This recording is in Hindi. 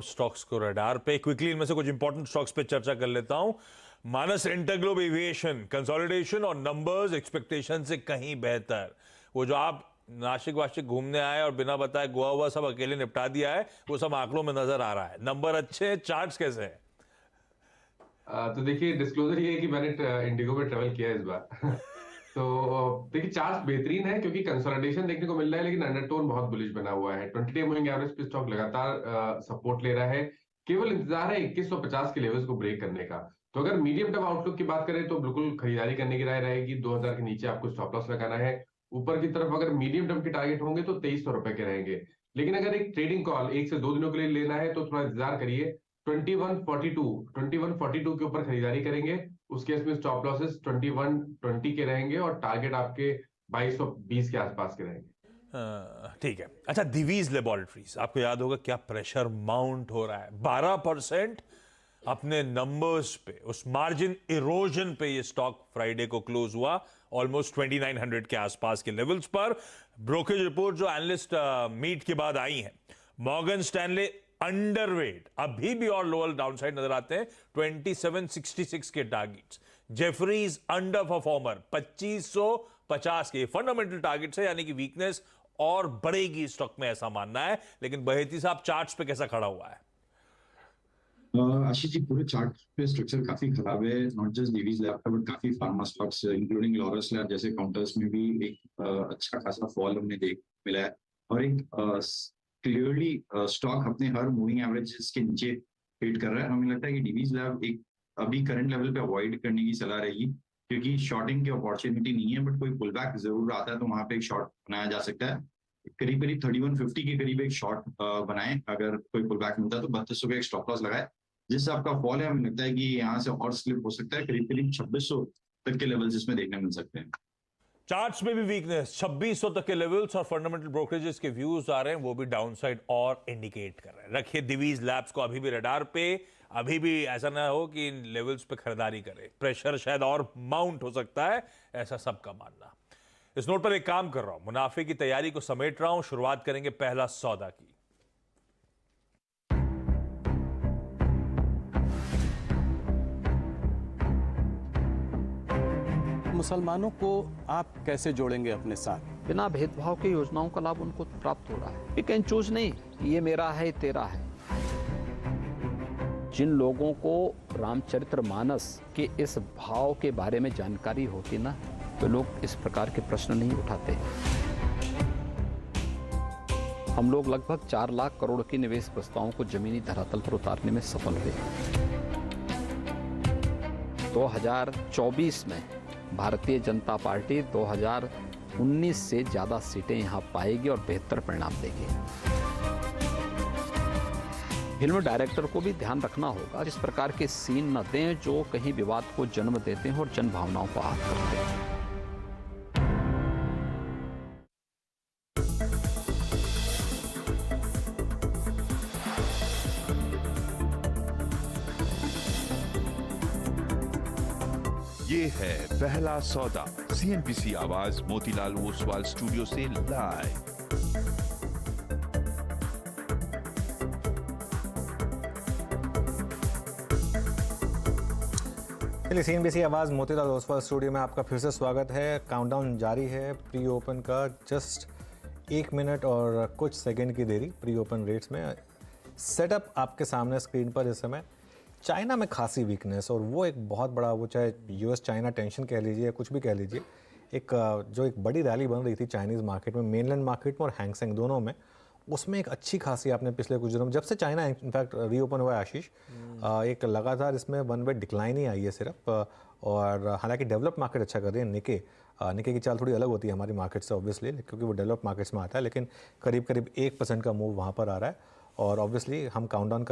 स्टॉक्स को रडार पे क्विकली इनमें से कुछ इंपॉर्टेंट स्टॉक्स पे चर्चा कर लेता हूं। मानस इंटरग्लोब एविएशन कंसोलिडेशन और नंबर्स एक्सपेक्टेशन से कहीं बेहतर। वो जो आप नासिक वाशिक घूमने आए और बिना बताए गोवा हुआ सब अकेले निपटा दिया है, वो सब आंकड़ों में नजर आ रहा है। नंबर अच्छे हैं, चार्ट्स कैसे हैं? तो देखिए डिस्क्लोजर ये है कि मैंने इंडिगो में ट्रेवल किया है इस बार। तो देखिए चार्ट बेहतरीन है क्योंकि कंसोलिडेशन देखने को मिल रहा है, लेकिन अंडरटोन बहुत बुलिश बना हुआ है। 20 डे मूविंग एवरेज पे स्टॉक लगातार सपोर्ट ले रहा है। केवल इंतजार है 2150 के लेवल्स को ब्रेक करने का। तो अगर मीडियम टर्म आउटलुक की बात करें तो बिल्कुल खरीदारी करने की राय रहेगी। 2000 के नीचे आपको स्टॉप लॉस लगाना है। ऊपर की तरफ अगर मीडियम टर्म के टारगेट होंगे तो 2300 रुपए के रहेंगे। लेकिन अगर एक ट्रेडिंग कॉल 1 से 2 दिनों के लिए लेना है तो थोड़ा इंतजार करिए। 2142 के ऊपर खरीदारी करेंगे। उस केस में स्टॉप लॉसेस 2120 के रहेंगे और टारगेट आपके 2220 के आसपास के रहेंगे। ठीक है। अच्छा, दिवीज लेबोरेटरीज, आपको याद होगा क्या प्रेशर माउंट हो रहा है। 12% अपने नंबर्स पे, उस मार्जिन इरोजन पे ये स्टॉक फ्राइडे को क्लोज हुआ ऑलमोस्ट 2900 के आसपास के लेवल्स पर। ब्रोकरेज रिपोर्ट जो एनालिस्ट मीट के बाद आई है, मॉर्गन स्टैनले अंडरवेट, अभी भी और लोअर डाउनसाइड नजर आते हैं 2766 के टारगेट्स। जेफरीज अंडर परफॉर्मर 2550 के फंडामेंटल टारगेट्स है, यानी कि वीकनेस और बढ़ेगी स्टॉक में, ऐसा मानना है। लेकिन बहेती साहब चार्ट्स पे कैसा खड़ा हुआ है? आशीष जी, पूरे चार्ट पे स्ट्रक्चर काफी खराब है। नॉट जस्ट डीवीज लैब का बट काफी pharma stocks including Laurus lab जैसे काउंटर्स में भी एक अच्छा खासा फॉल हमने देख मिला है। और एक क्लियरली स्टॉक अपने हर मूविंग एवरेजेस के नीचे ट्रेड कर रहा है। हमें लगता है कि डीवीज लैब एक अभी करंट लेवल पे अवॉइड करने की सलाह रहेगी, क्योंकि शॉर्टिंग की अपॉर्चुनिटी नहीं है, बट कोई पुल बैक जरूर आता है तो वहां पे एक शॉर्ट बनाया जा सकता है। करीब करीब 3150 के करीब एक शॉर्ट बनाए। अगर कोई पुल बैक मिलता है तो 3200 का एक स्टॉप लॉस लगाए। जिससे आपका फॉल है, हमें लगता है कि यहाँ से और स्लिप हो सकता है। करीब करीब 2600 तक के लेवल्स इसमें देखने मिल सकते हैं। चार्ट्स में भी वीकनेस 2600 तक के लेवल्स और फंडामेंटल ब्रोकरेजेस के व्यूज आ रहे हैं, वो भी डाउनसाइड और इंडिकेट कर रहे हैं। रखिए दिवीज लैब्स को अभी भी रडार पे। अभी भी ऐसा ना हो कि इन लेवल्स पे खरीदारी करे, प्रेशर शायद और माउंट हो सकता है, ऐसा सबका मानना। इस नोट पर एक काम कर रहा हूं, मुनाफे की तैयारी को समेट रहा हूं। शुरुआत करेंगे पहला सौदा की। मुसलमानों को आप कैसे जोड़ेंगे अपने साथ? बिना भेदभाव की योजनाओं का लाभ उनको प्राप्त हो रहा है। पिक एंड चूज नहीं, ये मेरा है तेरा है। जिन लोगों को रामचरितमानस के इस भाव के बारे में जानकारी होती ना, तो लोग इस प्रकार के प्रश्न नहीं उठाते। हम लोग लगभग 4 लाख करोड़ के निवेश प्रस्तावों को जमीनी धरातल पर उतारने में सफल हुए। 2024 में भारतीय जनता पार्टी 2019 से ज्यादा सीटें यहां पाएगी और बेहतर परिणाम देगी। फिल्म डायरेक्टर को भी ध्यान रखना होगा, इस प्रकार के सीन न दें जो कहीं विवाद को जन्म देते हैं और जन भावनाओं को आहत करते हैं। ये है पहला सौदा, सीएनबीसी आवाज मोतीलाल ओसवाल स्टूडियो से लाइव। चलिए, सीएनबीसी आवाज़ मोतीलाल ओसवाल स्टूडियो में आपका फिर से स्वागत है। काउंटडाउन जारी है प्री ओपन का। जस्ट 1 मिनट और कुछ सेकंड की देरी प्री ओपन रेट्स में। सेटअप आपके सामने स्क्रीन पर इस समय। चाइना में खासी वीकनेस, और वो एक बहुत बड़ा, वो चाहे यूएस चाइना टेंशन कह लीजिए या कुछ भी कह लीजिए, एक बड़ी रैली बन रही थी चाइनीज़ मार्केट में, मेनलैंड मार्केट में और हैंगसेंग दोनों में। उसमें एक अच्छी खासी आपने पिछले कुछ दिनों में, जब से चाइना इनफैक्ट रीओपन हुआ है आशीष, एक लगातार इसमें वन वे डिक्लाइन ही आई है सिर्फ। और हालांकि डेवलप मार्केट अच्छा कर रही है। निके की चाल थोड़ी अलग होती है हमारी मार्केट से ऑब्वियसली, क्योंकि वो डेवलप मार्केट्स में आता है, लेकिन करीब करीब 1% का मूव वहाँ पर आ रहा है। और ऑब्वियसली हम काउंटडाउन करें